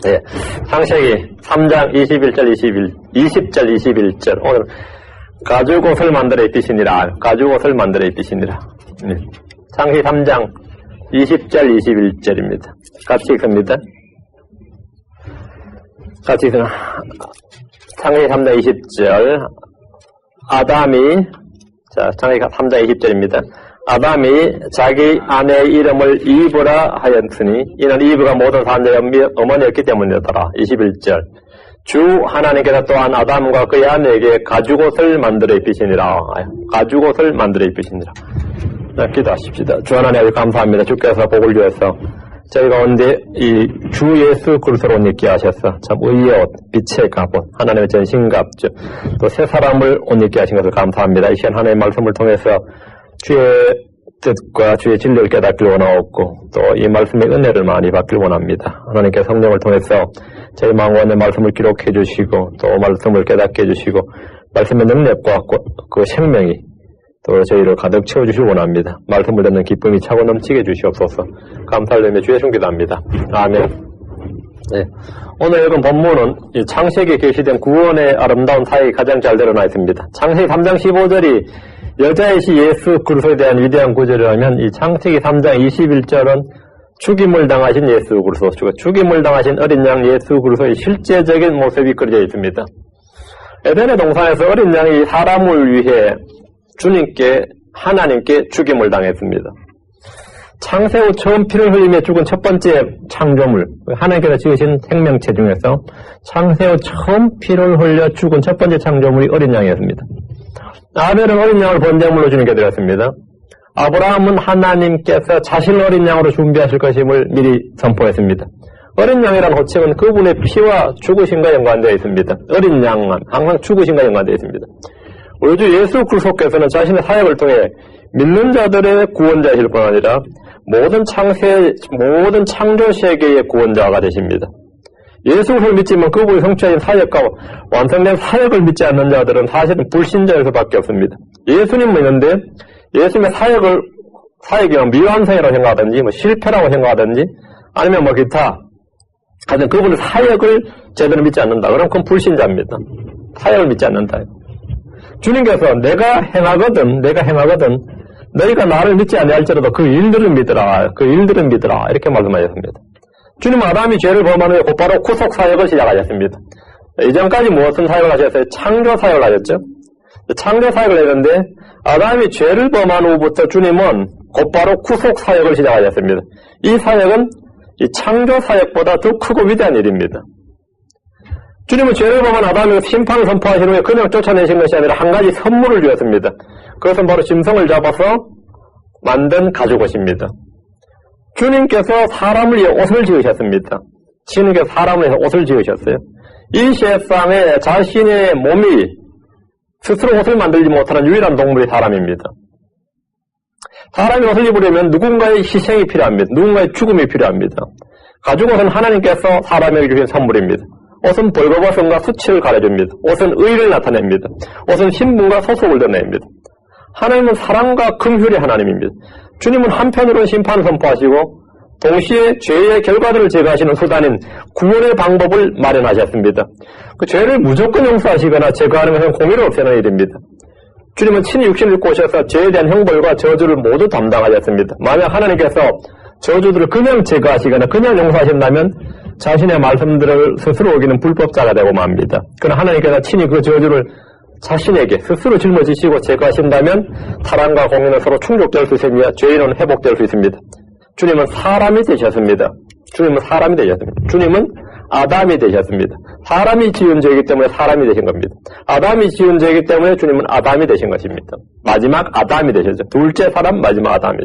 네. 창세기 3장 20절 21절. 오늘 가죽옷을 만들어 입히시니라. 가죽옷을 만들어 입히시니라. 네. 창세기 3장 20절 21절입니다. 같이 읽습니다. 같이 읽습니다. 창세기 3장 20절. 창세기 3장 20절입니다. 아담이 자기 아내의 이름을 이브라 하였으니 이는 이브가 모든 사람들의 어머니였기 때문이었더라. 21절. 주 하나님께서 또한 아담과 그의 아내에게 가죽옷을 만들어 입히시니라. 가죽옷을 만들어 입히시니라. 자, 기도하십시다. 주 하나님 감사합니다. 주께서 복을 주셔서 저희 가운데 이 주 예수 그리스도로 옷 입게 하셔서 참 의의 옷, 빛의 갑옷, 하나님의 전신갑주, 또 새 사람을 옷 입게 하신 것을 감사합니다. 이 시간 하나님의 말씀을 통해서 주의 뜻과 주의 진리를 깨닫길 원하옵고 또 이 말씀의 은혜를 많이 받길 원합니다. 하나님께 성령을 통해서 저희 마음의 말씀을 기록해 주시고 또 말씀을 깨닫게 해주시고 말씀의 능력과 그 생명이 또 저희를 가득 채워주시길 원합니다. 말씀을 듣는 기쁨이 차고 넘치게 주시옵소서. 감사를 드리며 주의 손기도합니다. 아멘. 네. 오늘 읽은 본문은 창세기에 계시된 구원의 아름다운 사역이 가장 잘 드러나 있습니다. 창세기 3장 15절이 여자의 시 예수 그리스도에 대한 위대한 구절이라면 이 창세기 3장 21절은 죽임을 당하신 예수 그리스도, 죽임을 당하신 어린 양 예수 그리스도의 실제적인 모습이 그려져 있습니다. 에덴의 동산에서 어린 양이 사람을 위해 하나님께 죽임을 당했습니다. 창세 후 처음 피를 흘리며 죽은 첫 번째 창조물, 하나님께서 지으신 생명체 중에서 창세 후 처음 피를 흘려 죽은 첫 번째 창조물이 어린 양이었습니다. 아벨은 어린 양을 번제물로 주님께 드렸습니다. 아브라함은 하나님께서 자신을 어린 양으로 준비하실 것임을 미리 선포했습니다. 어린 양이라는 호칭은 그분의 피와 죽으심과 연관되어 있습니다. 어린 양은 항상 죽으심과 연관되어 있습니다. 우리 주 예수 그리스도께서는 자신의 사역을 통해 믿는 자들의 구원자이실 뿐 아니라 모든 창조 세계의 구원자가 되십니다. 예수를 믿지만 그분이 성취하신 사역과 완성된 사역을 믿지 않는 자들은 사실은 불신자일 수밖에 없습니다. 예수님 믿는데 예수님의 사역이 미완성이라고 생각하든지 실패라고 생각하든지 아니면 기타 하여튼 그분의 사역을 제대로 믿지 않는다. 그럼 그건 불신자입니다. 사역을 믿지 않는다. 주님께서 내가 행하거든 너희가 나를 믿지 아니할지라도 그 일들을 믿으라 이렇게 말씀하셨습니다. 주님은 아담이 죄를 범한 후에 곧바로 구속 사역을 시작하셨습니다. 이전까지 무엇은 사역을 하셨어요? 창조 사역을 하셨죠. 창조 사역을 했는데 아담이 죄를 범한 후부터 주님은 곧바로 구속 사역을 시작하셨습니다. 이 사역은 이 창조 사역보다 더 크고 위대한 일입니다. 주님은 죄를 범한 아담에게 심판을 선포하신 후에 그냥 쫓아내신 것이 아니라 한 가지 선물을 주었습니다. 그것은 바로 짐승을 잡아서 만든 가죽옷입니다. 주님께서 사람을 위해 옷을 지으셨습니다. 주님께서 사람을 위해 옷을 지으셨어요. 이 세상에 자신의 몸이 스스로 옷을 만들지 못하는 유일한 동물이 사람입니다. 사람이 옷을 입으려면 누군가의 희생이 필요합니다. 누군가의 죽음이 필요합니다. 가죽옷은 하나님께서 사람에게 주신 선물입니다. 옷은 벌거벗음과 수치를 가려줍니다. 옷은 의를 나타냅니다. 옷은 신분과 소속을 드러냅니다. 하나님은 사랑과 긍휼의 하나님입니다. 주님은 한편으로는 심판을 선포하시고 동시에 죄의 결과들을 제거하시는 수단인 구원의 방법을 마련하셨습니다. 그 죄를 무조건 용서하시거나 제거하는 것은 공의를 없애는 일입니다. 주님은 친히 육신을 입고 오셔서 죄에 대한 형벌과 저주를 모두 담당하셨습니다. 만약 하나님께서 저주들을 그냥 제거하시거나 그냥 용서하신다면 자신의 말씀들을 스스로 어기는 불법자가 되고 맙니다. 그러나 하나님께서 친히 그 저주를 자신에게 스스로 짊어지시고 제거하신다면 사랑과 공의는 서로 충족될 수 있으며 죄인은 회복될 수 있습니다. 주님은 사람이 되셨습니다. 주님은 아담이 되셨습니다. 사람이 지은 죄이기 때문에 사람이 되신 겁니다. 아담이 지은 죄이기 때문에 주님은 아담이 되신 것입니다. 마지막 아담이 되셨죠. 둘째 사람, 마지막 아담이.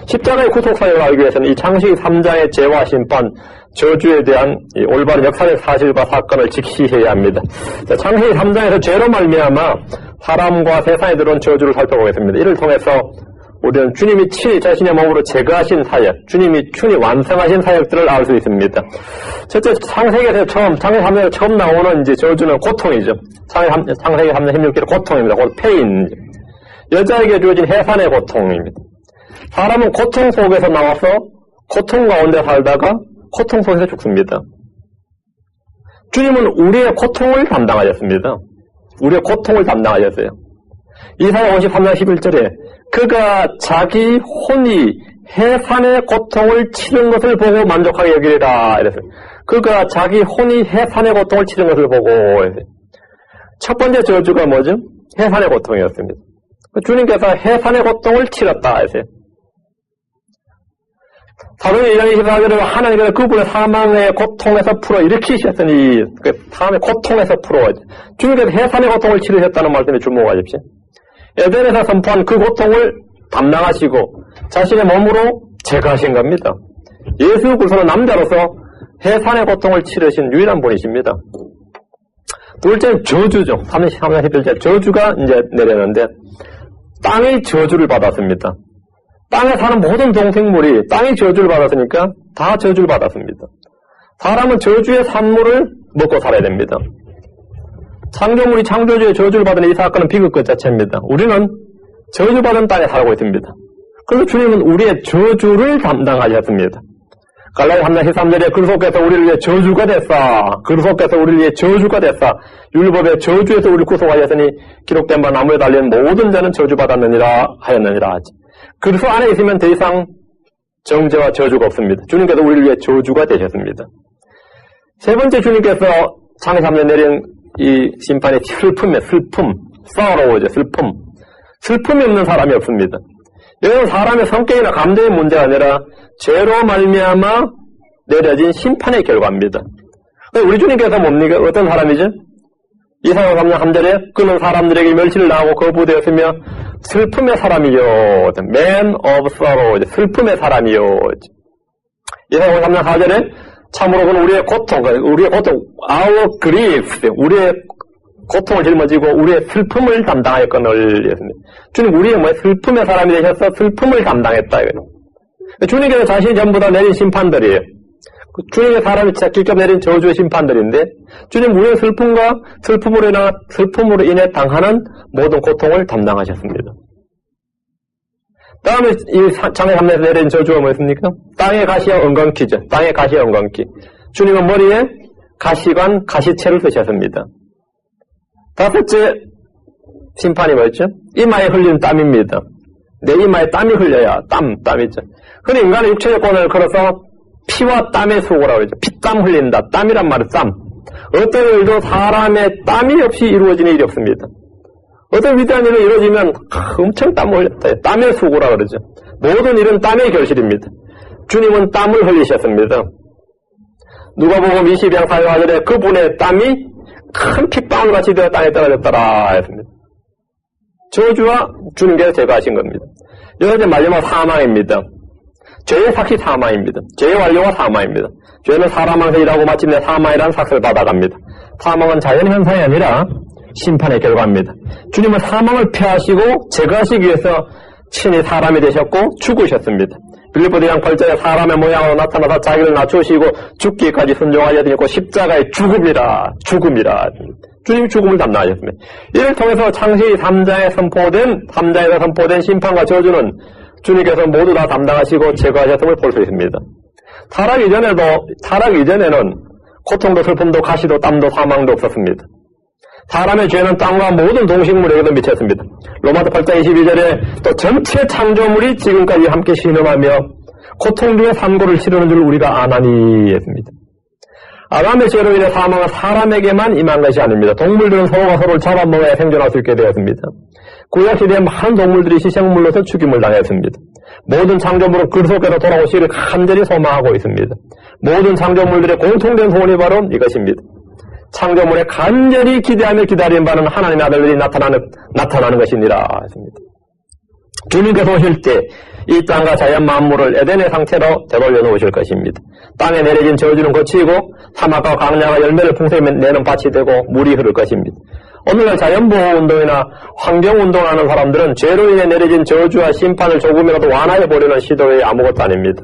십자가의 구속사역을 알기 위해서는 이 창세기 3장의 죄와 심판, 저주에 대한 이 올바른 역사적 사실과 사건을 직시해야 합니다. 자, 창세기 3장에서 죄로 말미암아 사람과 세상에 들어온 저주를 살펴보겠습니다. 이를 통해서 우리는 주님이 친히 자신의 몸으로 제거하신 사역, 주님이 친히 완성하신 사역들을 알 수 있습니다. 첫째, 창세기에서 창세기 3장에서 처음 나오는 이제 저주는 고통이죠. 창세기 3장 16절은 고통입니다. 곧 페인. 여자에게 주어진 해산의 고통입니다. 사람은 고통 속에서 나와서 고통 가운데 살다가 고통 속에서 죽습니다. 주님은 우리의 고통을 담당하셨습니다. 우리의 고통을 담당하셨어요. 이사야 53장 11절에 그가 자기 혼이 해산의 고통을 치른 것을 보고 만족하게 여기리라 이랬어요. 그가 자기 혼이 해산의 고통을 치른 것을 보고 이랬어요. 첫 번째 저주가 뭐죠? 해산의 고통이었습니다. 주님께서 해산의 고통을 치렀다 했어요. 사도행전 1장 24절에 하나님께서 그분의 사망의 고통에서 풀어 일으키셨으니 그 사망의 고통에서 풀어 주님께서 해산의 고통을 치르셨다는 말씀에 주목하십시오. 에덴에서 선포한 그 고통을 담당하시고 자신의 몸으로 제거하신 겁니다. 예수 그리스도는 남자로서 해산의 고통을 치르신 유일한 분이십니다. 둘째는 저주죠. 33장 11절 저주가 이제 내렸는데 땅이 저주를 받았습니다. 땅에 사는 모든 동생물이 땅이 저주를 받았으니까 다 저주를 받았습니다. 사람은 저주의 산물을 먹고 살아야 됩니다. 창조물이 창조주의 저주를 받은 이 사건은 비극 그 자체입니다. 우리는 저주받은 땅에 살고 있습니다. 그래서 주님은 우리의 저주를 담당하셨습니다. 갈라디아 3장 13절에 그리스도께서 우리를 위해 저주가 됐사. 그리스도께서 우리를 위해 저주가 됐사. 율법의 저주에서 우리를 구속하셨으니 기록된 바 나무에 달린 모든 자는 저주받았느니라 하였느니라 하지. 그리스도 안에 있으면 더 이상 정죄와 저주가 없습니다. 주님께서 우리를 위해 저주가 되셨습니다. 세 번째 주님께서 창세 3년 내린 이 심판의 슬픔, sorrow죠, 슬픔. 슬픔이 없는 사람이 없습니다. 이건 사람의 성격이나 감정의 문제가 아니라 죄로 말미암아 내려진 심판의 결과입니다. 우리 주님께서 뭡니까? 어떤 사람이죠? 이사야 3장 3절에 그는 사람들에게 멸시를 당하고 거부되었으며 슬픔의 사람이요. Man of sorrow. 슬픔의 사람이요. 이사야 3장 4절에 참으로 그는 우리의 고통, our grief, 우리의 고통을 짊어지고 우리의 슬픔을 담당하였거늘. 주님 우리의 슬픔의 사람이 되셔서 슬픔을 담당했다. 주님께서 자신이 전부 다 내린 심판들이에요. 주님의 사람이 직접 내린 저주의 심판들인데 주님 우리의 슬픔으로 인해 당하는 모든 고통을 담당하셨습니다. 다음에 이 창세 3장에서 내린 저주가 뭐였습니까? 땅의 가시와 엉겅퀴죠. 땅의 가시와 엉겅퀴. 주님은 머리에 가시관, 가시채를 쓰셨습니다. 다섯째 심판이 뭐였죠? 이마에 흘린 땀입니다. 내 이마에 땀이 흘려야 땀이죠. 흔히 인간의 육체 조건을 걸어서 피와 땀의 수고라고 하죠. 피땀 흘린다. 땀이란 말은 땀. 어떤 일도 사람의 땀이 없이 이루어지는 일이 없습니다. 어떤 위대한 일이 이루어지면 엄청 땀을 흘렸다. 땀의 수고라고 그러죠. 모든 일은 땀의 결실입니다. 주님은 땀을 흘리셨습니다. 누가복음 22장 4절에 그분의 땀이 큰 핏방울같이 되어 땅에 떨어졌더라 했습니다. 저주와 주님께서 제거하신 겁니다. 여기서 마지막 사망입니다. 죄의 삭이 사망입니다. 죄의 완료가 사망입니다. 죄는 사람한테 일하고 마침내 사망이라는 삭을 받아갑니다. 사망은 자연현상이 아니라 심판의 결과입니다. 주님은 사망을 피하시고 제거하시기 위해서 친히 사람이 되셨고 죽으셨습니다. 빌립보 2장 8절에 사람의 모양으로 나타나서 자기를 낮추시고 죽기까지 순종하여 드리고 십자가의 죽음이라. 주님이 죽음을 담당하셨습니다. 이를 통해서 창세기 3장에서 선포된 심판과 저주는 주님께서 모두 다 담당하시고 제거하셨음을 볼 수 있습니다. 타락 이전에는 고통도 슬픔도 가시도 땀도 사망도 없었습니다. 사람의 죄는 땅과 모든 동식물에게도 미쳤습니다. 로마서 8장 22절에 또 전체 창조물이 지금까지 함께 신음하며 고통 중에 산고를 치르는 줄 우리가 아나니 했습니다. 아담의 죄로 인해 사망은 사람에게만 임한 것이 아닙니다. 동물들은 서로가 서로를 잡아먹어야 생존할 수 있게 되었습니다. 구약시대에 많은 동물들이 시생물로서 죽임을 당했습니다. 모든 창조물은 그리스도께서 돌아오시기를 간절히 소망하고 있습니다. 모든 창조물들의 공통된 소원이 바로 이것입니다. 창조물에 간절히 기대하며 기다리는 바는 하나님의 아들들이 나타나는 것이니라 했습니다. 주님께서 오실 때 이 땅과 자연 만물을 에덴의 상태로 되돌려 놓으실 것입니다. 땅에 내려진 저주는 거치고 사막과 광야가 열매를 풍성히 내는 밭이 되고 물이 흐를 것입니다. 오늘날 자연보호운동이나 환경운동하는 사람들은 죄로 인해 내려진 저주와 심판을 조금이라도 완화해보려는 시도에 아무것도 아닙니다.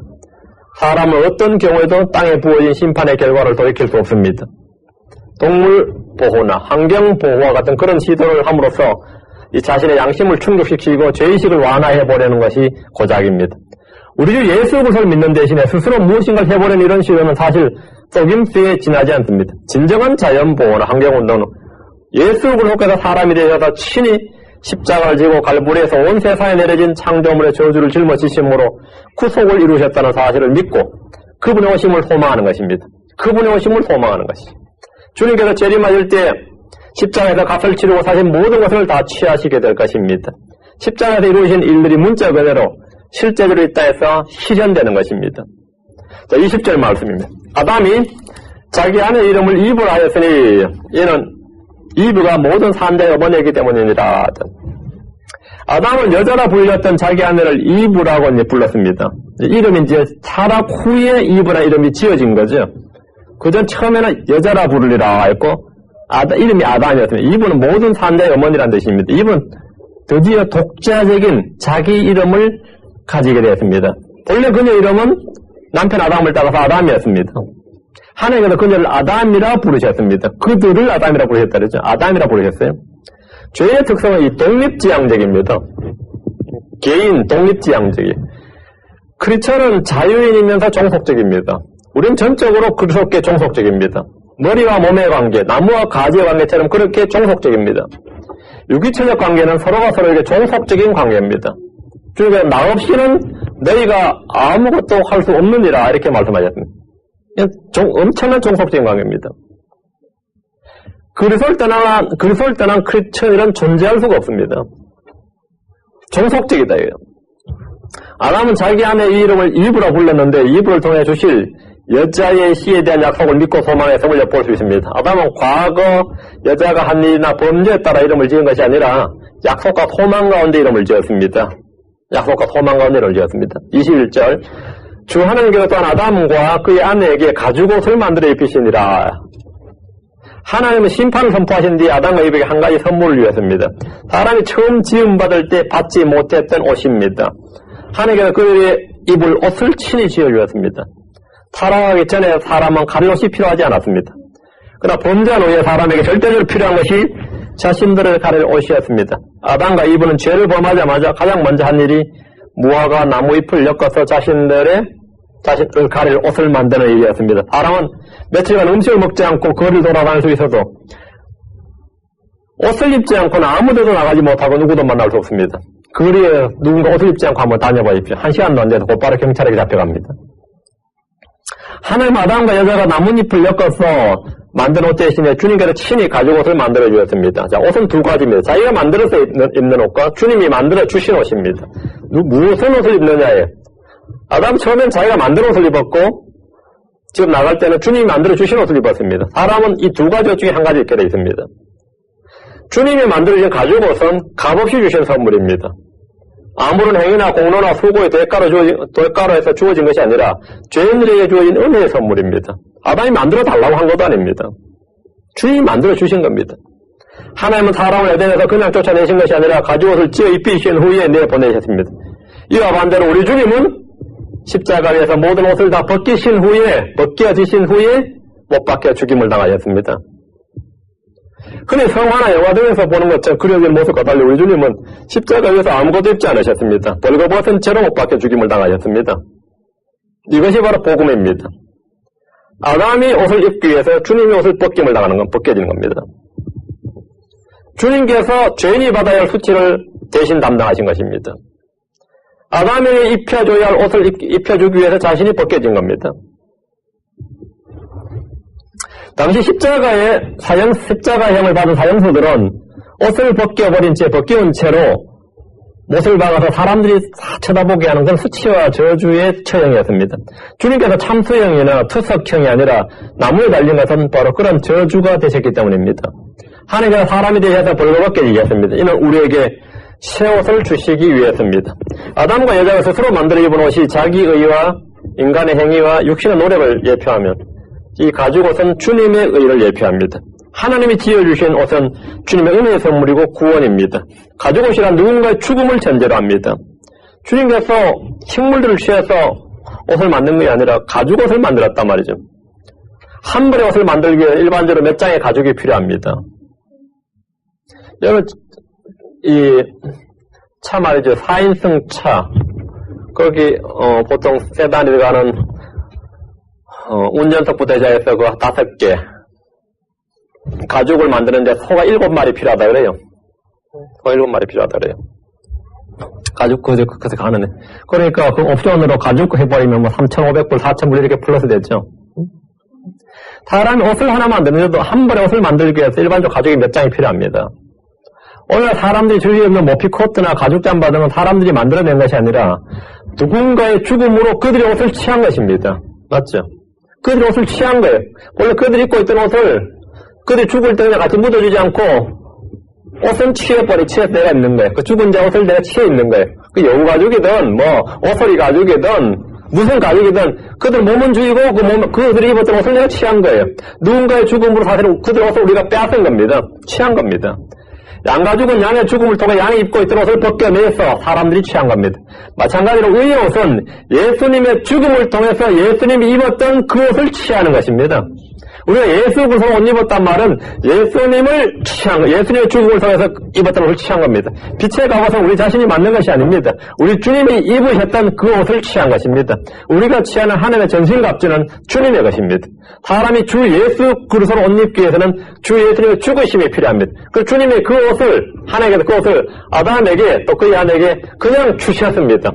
사람은 어떤 경우에도 땅에 부어진 심판의 결과를 돌이킬 수 없습니다. 동물 보호나 환경 보호와 같은 그런 시도를 함으로써 이 자신의 양심을 충족시키고 죄의식을 완화해보려는 것이 고작입니다. 우리 주 예수 그리스도를 믿는 대신에 스스로 무엇인가를 해보려는 이런 시도는 사실 속임수에 지나지 않습니다. 진정한 자연보호나 환경운동은 예수 그리스도께서 사람이 되셔서 친히 십자가를 지고 갈보리에서 온 세상에 내려진 창조물의 저주를 짊어지심으로 구속을 이루셨다는 사실을 믿고 그분의 오심을 소망하는 것입니다. 그분의 오심을 소망하는 것이. 주님께서 재림하실 때 십자가에서 값을 치르고 사신 모든 것을 다 취하시게 될 것입니다. 십자가에서 이루어진 일들이 문자 그대로 실제로 이 땅에서 실현되는 것입니다. 자, 20절 말씀입니다. 아담이 자기 아내 이름을 이브라 하였으니 이는 이브가 모든 산자의 어머니이기 때문이니라. 아담은 여자라 불렸던 자기 아내를 이브라고 불렀습니다. 이름이 이제 타락 후에 이브라 이름이 지어진 거죠. 그전 처음에는 여자라 부르리라 했고 이름이 아담이었습니다. 이브는 모든 산자의 어머니라는 뜻입니다. 이브는 드디어 독자적인 자기 이름을 가지게 되었습니다. 본래 그녀 이름은 남편 아담을 따라서 아담이었습니다. 하나님께서 그녀를 아담이라 부르셨습니다. 그들을 아담이라 부르셨다 그랬죠. 아담이라 부르셨어요. 죄의 특성은 이 독립지향적입니다. 개인 독립지향적이에요. 크리스천은 자유인이면서 종속적입니다. 우리는 전적으로 그렇게 종속적입니다. 머리와 몸의 관계, 나무와 가지의 관계처럼 그렇게 종속적입니다. 유기체적 관계는 서로가 서로에게 종속적인 관계입니다. 그러니까 나 없이는 너희가 아무것도 할 수 없느니라 이렇게 말씀하셨습니다. 엄청난 종속적인 관계입니다. 그리스도를 떠난 크리스천이란 존재할 수가 없습니다. 종속적이다 이거예요. 아담은 자기 아내 이 이름을 이브라 불렀는데 이브를 통해 주실 여자의 씨에 대한 약속을 믿고 소망해서 엿볼 수 있습니다. 아담은 과거 여자가 한 일이나 범죄에 따라 이름을 지은 것이 아니라 약속과 소망 가운데 이름을 지었습니다. 약속과 소망 가운데 이름을 지었습니다. 21절 주 하나님께서 또한 아담과 그의 아내에게 가죽옷을 만들어 입히시니라. 하나님은 심판을 선포하신 뒤에 아담과 이브에게 한 가지 선물을 주었습니다. 사람이 처음 지음받을 때 받지 못했던 옷입니다. 하나님께서 그들의 입을 옷을 친히 지어주었습니다. 타락하기 전에 사람은 가릴 옷이 필요하지 않았습니다. 그러나 범죄한 후에 사람에게 절대적으로 필요한 것이 자신들을 가릴 옷이었습니다. 아담과 이브는 죄를 범하자마자 가장 먼저 한 일이 무화과 나무 잎을 엮어서 자신을 가릴 옷을 만드는 일이었습니다. 사람은 며칠간 음식을 먹지 않고 거리를 돌아다닐 수 있어도 옷을 입지 않고는 아무데도 나가지 못하고 누구도 만날 수 없습니다. 거리에 누군가 옷을 입지 않고 한번 다녀봐십시오. 1시간도 안 돼서 곧바로 경찰에게 잡혀갑니다. 하나님 아담과 여자가 나뭇잎을 엮어서 만든 옷 대신에 주님께서 친히 가죽옷을 만들어 주었습니다. 자, 옷은 두 가지입니다. 자기가 만들어서 입는 옷과 주님이 만들어 주신 옷입니다. 무슨 옷을 입느냐에 아담 처음엔 자기가 만든 옷을 입었고 지금 나갈 때는 주님이 만들어 주신 옷을 입었습니다. 사람은 이 두 가지 옷 중에 한 가지 입게 되어 있습니다. 주님이 만들어 주신 가죽옷은 값없이 주신 선물입니다. 아무런 행위나 공로나 수고의 대가로 해서 주어진 것이 아니라 죄인들에게 주어진 은혜의 선물입니다. 아담이 만들어 달라고 한 것도 아닙니다. 주님이 만들어 주신 겁니다. 하나님은 사람을 에덴에서 그냥 쫓아내신 것이 아니라 가죽옷을 지어 입히신 후에 내보내셨습니다. 이와 반대로 우리 주님은 십자가에서 모든 옷을 다 벗기신 후에 못 박혀 죽임을 당하셨습니다. 흔히 성화나 영화 등에서 보는 것처럼 그려진 모습과 달리 우리 주님은 십자가에서 아무것도 입지 않으셨습니다. 벌거벗은 채로 못 박혀 죽임을 당하셨습니다. 이것이 바로 복음입니다. 아담이 옷을 입기 위해서 주님이 옷을 벗겨지는 겁니다. 주님께서 죄인이 받아야 할 수치를 대신 담당하신 것입니다. 아담에게 입혀줘야 할 옷을 입혀주기 위해서 자신이 벗겨진 겁니다. 당시 십자가형을 받은 사형수들은 옷을 벗겨온 채로 못을 박아서 사람들이 다 쳐다보게 하는 건 수치와 저주의 처형이었습니다. 주님께서 참수형이나 투석형이 아니라 나무에 달린 것은 바로 그런 저주가 되셨기 때문입니다. 하나님께서 사람이 되셔서 벌거벗게 하셨습니다. 이는 우리에게 새 옷을 주시기 위해서입니다. 아담과 여자가 스스로 만들어 입은 옷이 자기 의와 인간의 행위와 육신의 노력을 예표하면 이 가죽옷은 주님의 의를 예표합니다. 하나님이 지어주신 옷은 주님의 은혜의 선물이고 구원입니다. 가죽옷이란 누군가의 죽음을 전제로 합니다. 주님께서 식물들을 취해서 옷을 만든 것이 아니라 가죽옷을 만들었단 말이죠. 한 벌의 옷을 만들기 위해 일반적으로 몇 장의 가죽이 필요합니다. 여러분, 이 차 말이죠. 4인승 차. 거기 보통 세단이 들어가는 운전석 부대자에서 그 5개 가죽을 만드는데 소가 7마리 필요하다 그래요. 소 7마리 필요하다 그래요. 가죽 그저 가는 애. 그러니까 그 옵션으로 가죽 해버리면 뭐 3,500불, 4,000불 이렇게 플러스 되죠. 사람이 옷을 하나 만드는데도 한 번에 옷을 만들기 위해서 일반적으로 가죽이 몇 장이 필요합니다. 오늘 사람들이 주위에 없는 모피 코트나 가죽 잠바등은 사람들이 만들어낸 것이 아니라 누군가의 죽음으로 그들이 옷을 취한 것입니다. 맞죠? 그들이 옷을 취한 거예요. 원래 그들이 입고 있던 옷을 그들이 죽을 때 그냥 같이 묻어주지 않고 옷은 취해서 내가 입는 거예요. 그 죽은 자 옷을 내가 취해 입는 거예요. 그 여우 가죽이든 뭐 오소리 가죽이든 무슨 가죽이든 그들 몸은 죽이고 그들이 입었던 옷을 내가 취한 거예요. 누군가의 죽음으로 사실은 그들 옷을 우리가 빼앗은 겁니다. 취한 겁니다. 양가죽은 양의 죽음을 통해 양이 입고 있던 옷을 벗겨내서 사람들이 취한 겁니다. 마찬가지로 의의 옷은 예수님의 죽음을 통해서 예수님이 입었던 그 옷을 취하는 것입니다. 우리가 예수 그리스도 옷 입었단 말은 예수님을 취한 거, 예수님의 죽음을 통해서 입었던 옷을 취한 겁니다. 빛의 갑옷은 우리 자신이 만든 것이 아닙니다. 우리 주님이 입으셨던 그 옷을 취한 것입니다. 우리가 취하는 하나님의 전신갑주는 주님의 것입니다. 사람이 주 예수 그리스도 옷 입기 위해서는 주 예수님의 죽으심이 필요합니다. 그 주님이 그 옷을 하나님께서 그 옷을 아담에게 또 그의 아내에게 그냥 주셨습니다.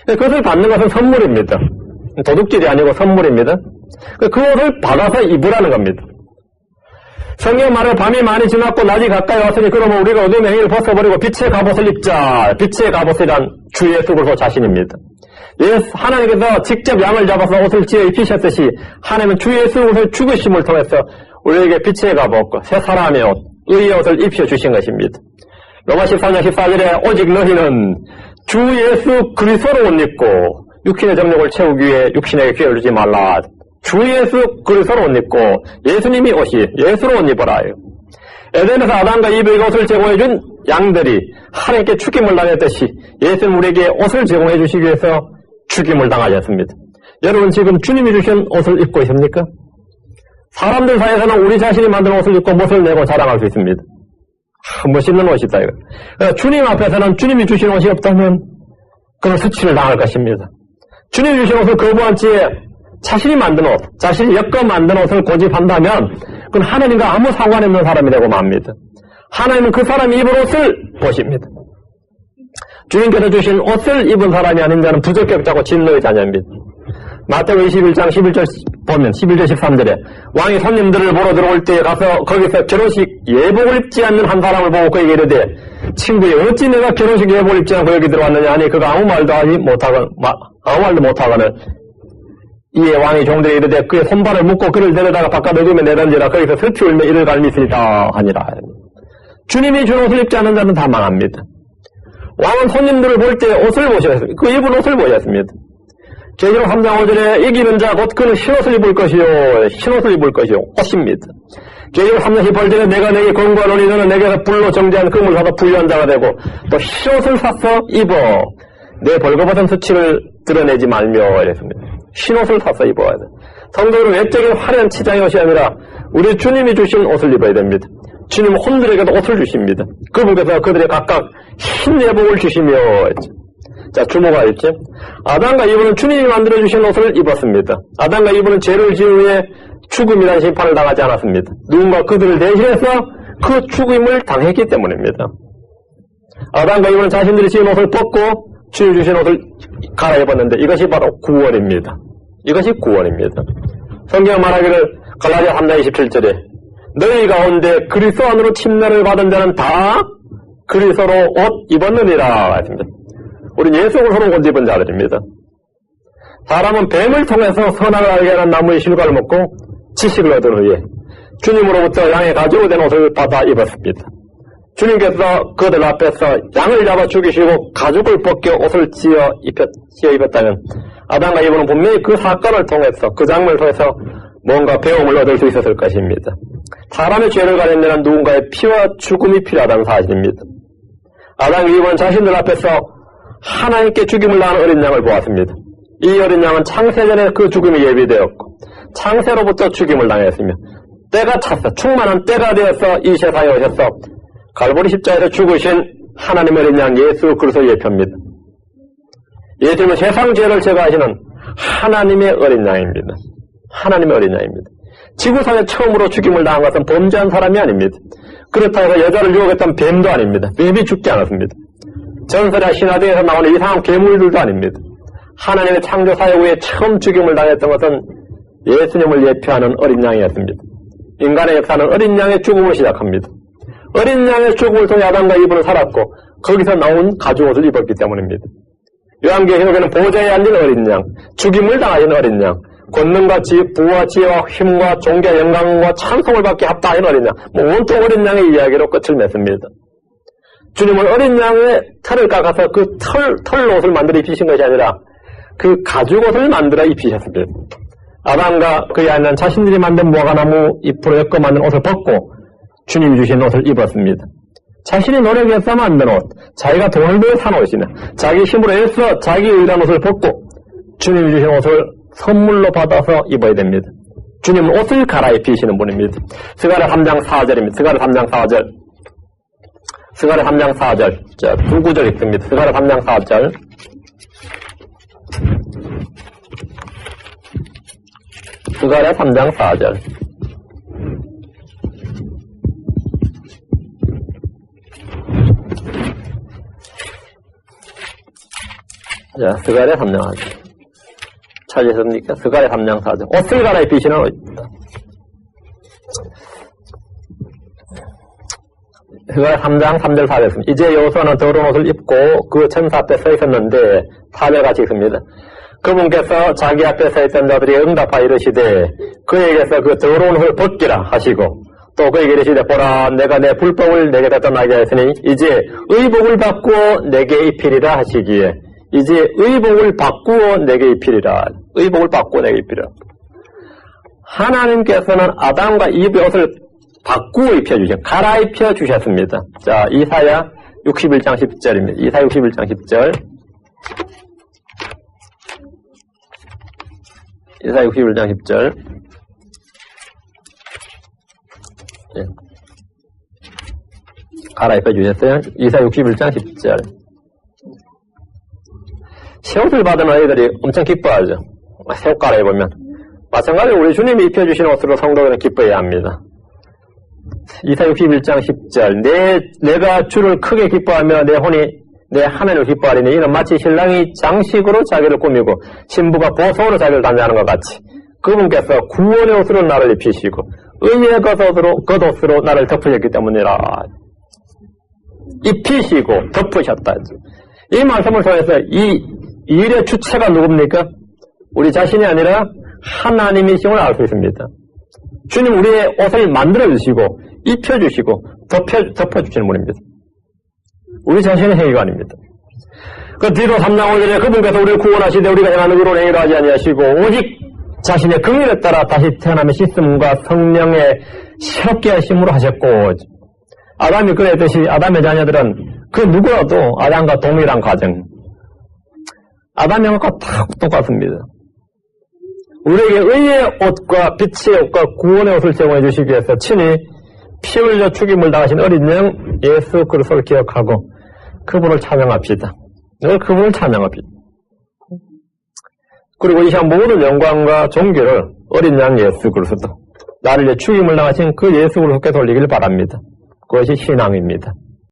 그것을 받는 것은 선물입니다. 도둑질이 아니고 선물입니다. 그 옷을 받아서 입으라는 겁니다. 성경 말에 밤이 많이 지났고 낮이 가까이 왔으니 그러면 우리가 어둠의 행위를 벗어버리고 빛의 갑옷을 입자. 빛의 갑옷이란 주 예수 그리스도 자신입니다. 하나님께서 직접 양을 잡아서 옷을 지어 입히셨듯이 하나님은 주 예수 그리스도의 죽으심을 통해서 우리에게 빛의 갑옷과 새 사람의 옷, 의의 옷을 입혀주신 것입니다. 로마 14장 14절에 오직 너희는 주 예수 그리스도로 옷 입고 육신의 정욕을 채우기 위해 육신에게 기회를 주지 말라. 주 예수 그리스도로 옷 입고 예수님이 옷이 예수로 옷 입어라. 에덴에서 아담과 이브에게 옷을 제공해준 양들이 하나님께 죽임을 당했듯이 예수님 우리에게 옷을 제공해 주시기 위해서 죽임을 당하지 않습니다. 여러분 지금 주님이 주신 옷을 입고 있습니까? 사람들 사이에서는 우리 자신이 만든 옷을 입고 멋을 내고 자랑할 수 있습니다. 멋있는 옷이다 이거. 주님 앞에서는 주님이 주신 옷이 없다면 그는 수치를 당할 것입니다. 주님이 주신 옷을 거부한 채 자신이 만든 옷, 자신이 여껏 만든 옷을 고집한다면 그건 하나님과 아무 상관없는 사람이 되고 맙니다. 하나님은 그 사람이 입은 옷을 보십니다. 주님께서 주신 옷을 입은 사람이 아닌 자는 부적격자고 진노의 자녀입니다. 마태복음 21장 11절 보면 11절 13절에 왕이 손님들을 보러 들어올 때에 가서 거기서 결혼식 예복을 입지 않는 한 사람을 보고 그에게 이르되 친구여 어찌 내가 결혼식 예복을 입지 않고 여기 들어왔느냐 하니 그가 아무 말도 못하거늘 이에 왕이 종들에게 이르되 그의 손발을 묶고 그를 데려다가 바깥 어둠에 내던지라 거기서 슬피 울며 이를 갈미시리라 하니라. 주님이 준 옷을 입지 않는 자는 다 망합니다. 왕은 손님들을 볼 때 옷을 보셨습니다. 그 입은 옷을 보셨습니다. 계시록 3장 5절에 이기는 자 곧 그는 흰옷을 입을 것이요 흰옷을 입을 것이요 옷입니다. 계시록 3장 18절에 내가 내게 권고하노니 너는 내게서 불로 정죄한 금을 사서 부유한 자가 되고 또 흰옷을 사서 입어 내 벌거벗은 수치를 드러내지 말며 이랬습니다. 흰옷을 사서 입어야 돼. 성도들은 외적인 화려한 치장의 옷이 아니라 우리 주님이 주신 옷을 입어야 됩니다. 주님은 혼들에게도 옷을 주십니다. 그분께서 그들의 각각 흰 예복을 주시며 자, 주모가 있죠. 아담과 이브는 주님이 만들어주신 옷을 입었습니다. 아담과 이브는 죄를 지은 후에 죽음이라는 심판을 당하지 않았습니다. 누군가 그들을 대신해서 그 죽음을 당했기 때문입니다. 아담과 이브는 자신들이 지은 옷을 벗고 주님 주신 옷을 갈아입었는데 이것이 바로 구원입니다. 이것이 구원입니다. 성경 말하기를 갈라디아 3장 27절에 너희 가운데 그리스도 안으로 침례를 받은 자는 다 그리스도로 옷 입었느니라 했습니다. 우린 예수 그리스도로 옷 입은 자들입니다. 사람은 뱀을 통해서 선악을 알게 하는 나무의 실과를 먹고 지식을 얻은 후에 주님으로부터 양의 가죽으로 된 옷을 받아 입었습니다. 주님께서 그들 앞에서 양을 잡아 죽이시고 가죽을 벗겨 옷을 지어 입혔다면 아담과 이브는 분명히 그 사건을 통해서 그 장면을 통해서 뭔가 배움을 얻을 수 있었을 것입니다. 사람의 죄를 가리는 데는 누군가의 피와 죽음이 필요하다는 사실입니다. 아담과 이브는 자신들 앞에서 하나님께 죽임을 당한 어린 양을 보았습니다. 이 어린 양은 창세전에 그 죽음이 예비되었고 창세로부터 죽임을 당했으며 때가 찼어 충만한 때가 되어서 이 세상에 오셔서 갈보리 십자에서 죽으신 하나님의 어린 양 예수 그리스도의 예표입니다. 예수님은 세상 죄를 제거하시는 하나님의 어린 양입니다. 하나님의 어린 양입니다. 지구상에 처음으로 죽임을 당한 것은 범죄한 사람이 아닙니다. 그렇다고 해서 여자를 유혹했던 뱀도 아닙니다. 뱀이 죽지 않았습니다. 전설의 신화대에서 나오는 이상한 괴물들도 아닙니다. 하나님의 창조 사역 후에 처음 죽임을 당했던 것은 예수님을 예표하는 어린 양이었습니다. 인간의 역사는 어린 양의 죽음을 시작합니다. 어린 양의 죽음을 통해 아담과 이브는 살았고 거기서 나온 가죽옷을 입었기 때문입니다. 요한계시록에는 보좌에 앉은 어린 양, 죽임을 당하신 어린 양, 권능과 부와 지혜와 힘과 존귀와 영광과 찬송을 받게 합당한 어린 양, 온통 어린 양의 이야기로 끝을 맺습니다. 주님은 어린 양의 털을 깎아서 그 털옷을 만들어 입히신 것이 아니라 그 가죽옷을 만들어 입히셨습니다. 아담과 그의 아내는 자신들이 만든 무화과나무 잎으로 엮어 만든 옷을 벗고 주님이 주신 옷을 입었습니다. 자신이 노력해서 만든 옷, 자기가 돈을 들여 산 옷이나 자기 힘으로 애써 자기 의란 옷을 벗고 주님이 주신 옷을 선물로 받아서 입어야 됩니다. 주님은 옷을 갈아입히시는 분입니다. 스가랴 3장 4절입니다. 스가랴 3장 4절. 스가랴 3장 4절. 자, 두 구절 읽습니다. 스가랴 3장 4절. 스가랴 3장 4절. 자, 스가랴 3장 4절. 찾으셨습니까? 스가랴 3장 4절. 옷을 갈아입히시는 옷입니다. 스가랴 3장 3절 4절입니다. 이제 여호수아는 더러운 옷을 입고 그 천사 앞에 서 있었는데 4절같이 있습니다. 그분께서 자기 앞에 서 있던 자들이 응답하여 이르시되 그에게서 그 더러운 옷을 벗기라 하시고 또 그에게 이르시되 보라 내가 내 불법을 내게다 떠나게 하였으니 이제 의복을 바꾸어 내게 입히리라 하시기에 이제 의복을 바꾸어 내게 입히리라. 의복을 바꾸어 내게 입히리라. 하나님께서는 아담과 이브의 옷을 바꾸어 입혀주셨, 갈아입혀 주셨습니다. 자, 이사야 61장 10절입니다. 이사야 61장 10절. 이사야 61장 10절. 예. 갈아입혀 주셨어요. 이사야 61장 10절. 새 옷을 받은 아이들이 엄청 기뻐하죠. 새 옷 갈아입으면. 마찬가지로 우리 주님이 입혀주신 옷으로 성도들은 기뻐해야 합니다. 이사야 61장 10절. 내가 주를 크게 기뻐하며 내 혼이 내 하나님을 기뻐하리니 이는 마치 신랑이 장식으로 자기를 꾸미고 신부가 보석으로 자기를 단장하는 것 같이 그분께서 구원의 옷으로 나를 입히시고 의의 겉옷으로 나를 덮으셨기 때문이라. 입히시고 덮으셨다. 이 말씀을 통해서 이 일의 주체가 누굽니까? 우리 자신이 아니라 하나님이심을 알 수 있습니다. 주님 우리의 옷을 만들어주시고 입혀주시고 덮어주시는 분입니다. 우리 자신의 행위가 아닙니다. 그 뒤로 3장 5절에 그분께서 우리를 구원하시되 우리가 행하는 의로운 행위를 하지 아니하시고 오직 자신의 긍휼에 따라 다시 태어남의 씻음과 성령의 새롭게 하심으로 하셨고 아담이 그랬듯이 아담의 자녀들은 그 누구라도 아담과 동일한 과정 아담의 옷과 다 똑같습니다. 우리에게 의의 옷과 빛의 옷과 구원의 옷을 제공해 주시기 위해서 친히 피 흘려 죽임을 당하신 어린 양 예수 그리스도를 기억하고 그분을 찬양합시다. 늘 그분을 찬양합시다. 그리고 이 시간 모든 영광과 존귀를 어린 양 예수 그리스도 나를 위해 죽임을 당하신 그 예수 그리스도께 돌리길 바랍니다. 그것이 신앙입니다.